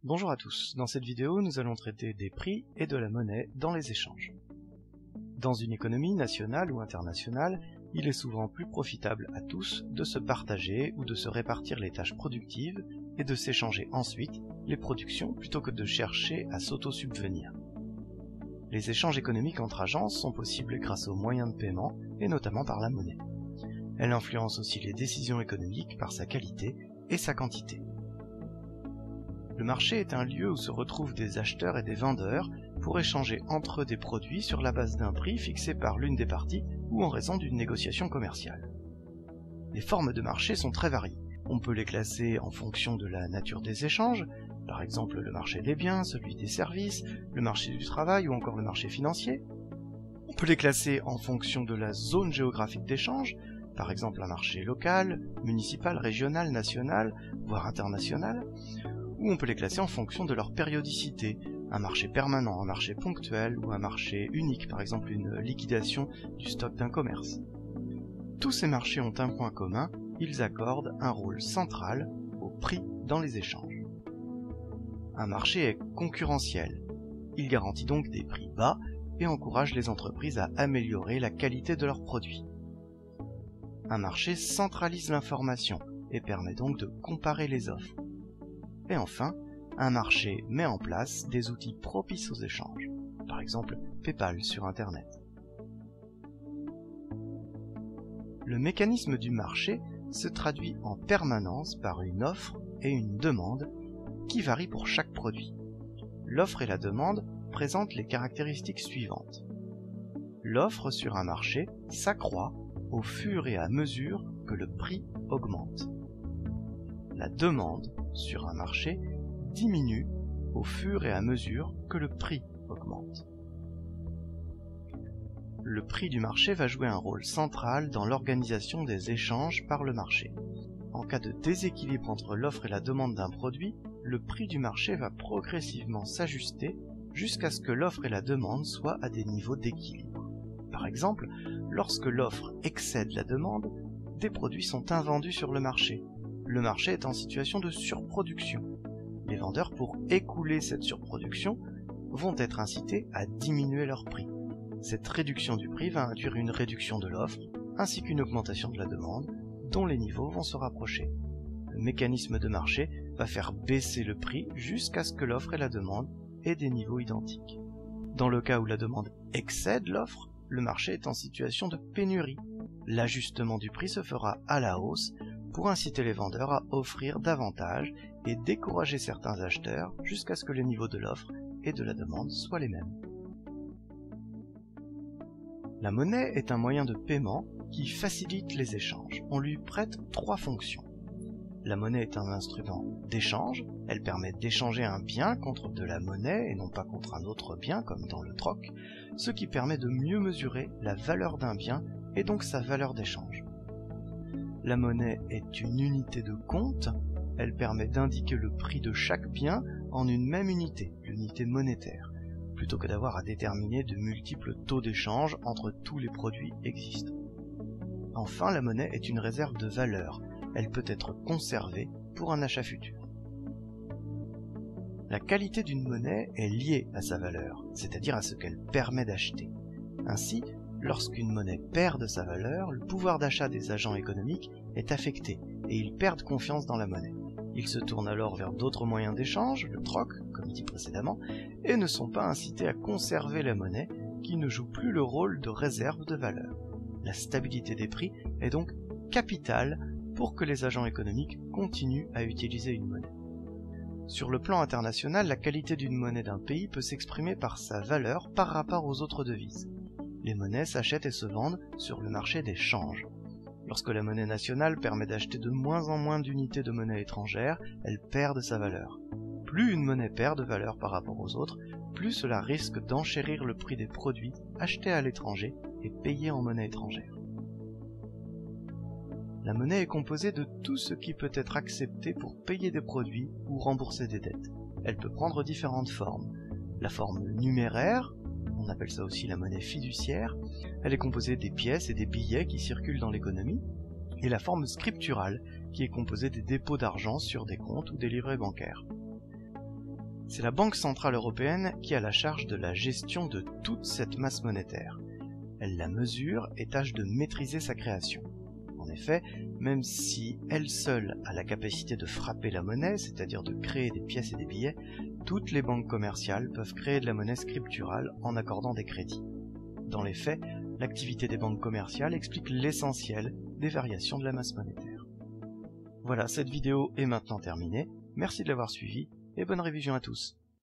Bonjour à tous, dans cette vidéo nous allons traiter des prix et de la monnaie dans les échanges. Dans une économie nationale ou internationale, il est souvent plus profitable à tous de se partager ou de se répartir les tâches productives et de s'échanger ensuite les productions plutôt que de chercher à s'auto-subvenir. Les échanges économiques entre agences sont possibles grâce aux moyens de paiement et notamment par la monnaie. Elle influence aussi les décisions économiques par sa qualité et sa quantité. Le marché est un lieu où se retrouvent des acheteurs et des vendeurs pour échanger entre eux des produits sur la base d'un prix fixé par l'une des parties ou en raison d'une négociation commerciale. Les formes de marché sont très variées. On peut les classer en fonction de la nature des échanges, par exemple le marché des biens, celui des services, le marché du travail ou encore le marché financier. On peut les classer en fonction de la zone géographique d'échange, par exemple un marché local, municipal, régional, national, voire international, ou on peut les classer en fonction de leur périodicité, un marché permanent, un marché ponctuel ou un marché unique, par exemple une liquidation du stock d'un commerce. Tous ces marchés ont un point commun, ils accordent un rôle central au prix dans les échanges. Un marché est concurrentiel, il garantit donc des prix bas et encourage les entreprises à améliorer la qualité de leurs produits. Un marché centralise l'information et permet donc de comparer les offres. Et enfin, un marché met en place des outils propices aux échanges, par exemple PayPal sur Internet. Le mécanisme du marché se traduit en permanence par une offre et une demande qui varient pour chaque produit. L'offre et la demande présentent les caractéristiques suivantes. L'offre sur un marché s'accroît au fur et à mesure que le prix augmente. La demande sur un marché diminue au fur et à mesure que le prix augmente. Le prix du marché va jouer un rôle central dans l'organisation des échanges par le marché. En cas de déséquilibre entre l'offre et la demande d'un produit, le prix du marché va progressivement s'ajuster jusqu'à ce que l'offre et la demande soient à des niveaux d'équilibre. Par exemple, lorsque l'offre excède la demande, des produits sont invendus sur le marché. Le marché est en situation de surproduction. Les vendeurs, pour écouler cette surproduction, vont être incités à diminuer leur prix. Cette réduction du prix va induire une réduction de l'offre, ainsi qu'une augmentation de la demande, dont les niveaux vont se rapprocher. Le mécanisme de marché va faire baisser le prix jusqu'à ce que l'offre et la demande aient des niveaux identiques. Dans le cas où la demande excède l'offre, le marché est en situation de pénurie. L'ajustement du prix se fera à la hausse pour inciter les vendeurs à offrir davantage et décourager certains acheteurs jusqu'à ce que les niveaux de l'offre et de la demande soient les mêmes. La monnaie est un moyen de paiement qui facilite les échanges. On lui prête trois fonctions. La monnaie est un instrument d'échange, elle permet d'échanger un bien contre de la monnaie et non pas contre un autre bien comme dans le troc, ce qui permet de mieux mesurer la valeur d'un bien et donc sa valeur d'échange. La monnaie est une unité de compte, elle permet d'indiquer le prix de chaque bien en une même unité, l'unité monétaire, plutôt que d'avoir à déterminer de multiples taux d'échange entre tous les produits existants. Enfin, la monnaie est une réserve de valeur, elle peut être conservée pour un achat futur. La qualité d'une monnaie est liée à sa valeur, c'est-à-dire à ce qu'elle permet d'acheter. Ainsi, lorsqu'une monnaie perd de sa valeur, le pouvoir d'achat des agents économiques est affecté et ils perdent confiance dans la monnaie. Ils se tournent alors vers d'autres moyens d'échange, le troc, comme dit précédemment, et ne sont pas incités à conserver la monnaie qui ne joue plus le rôle de réserve de valeur. La stabilité des prix est donc capitale pour que les agents économiques continuent à utiliser une monnaie. Sur le plan international, la qualité d'une monnaie d'un pays peut s'exprimer par sa valeur par rapport aux autres devises. Les monnaies s'achètent et se vendent sur le marché des changes. Lorsque la monnaie nationale permet d'acheter de moins en moins d'unités de monnaie étrangère, elle perd de sa valeur. Plus une monnaie perd de valeur par rapport aux autres, plus cela risque d'enchérir le prix des produits achetés à l'étranger et payés en monnaie étrangère. La monnaie est composée de tout ce qui peut être accepté pour payer des produits ou rembourser des dettes. Elle peut prendre différentes formes. La forme numéraire, on appelle ça aussi la monnaie fiduciaire, elle est composée des pièces et des billets qui circulent dans l'économie, et la forme scripturale, qui est composée des dépôts d'argent sur des comptes ou des livrets bancaires. C'est la Banque Centrale Européenne qui a la charge de la gestion de toute cette masse monétaire. Elle la mesure et tâche de maîtriser sa création. En effet, même si elle seule a la capacité de frapper la monnaie, c'est-à-dire de créer des pièces et des billets, toutes les banques commerciales peuvent créer de la monnaie scripturale en accordant des crédits. Dans les faits, l'activité des banques commerciales explique l'essentiel des variations de la masse monétaire. Voilà, cette vidéo est maintenant terminée. Merci de l'avoir suivie et bonne révision à tous.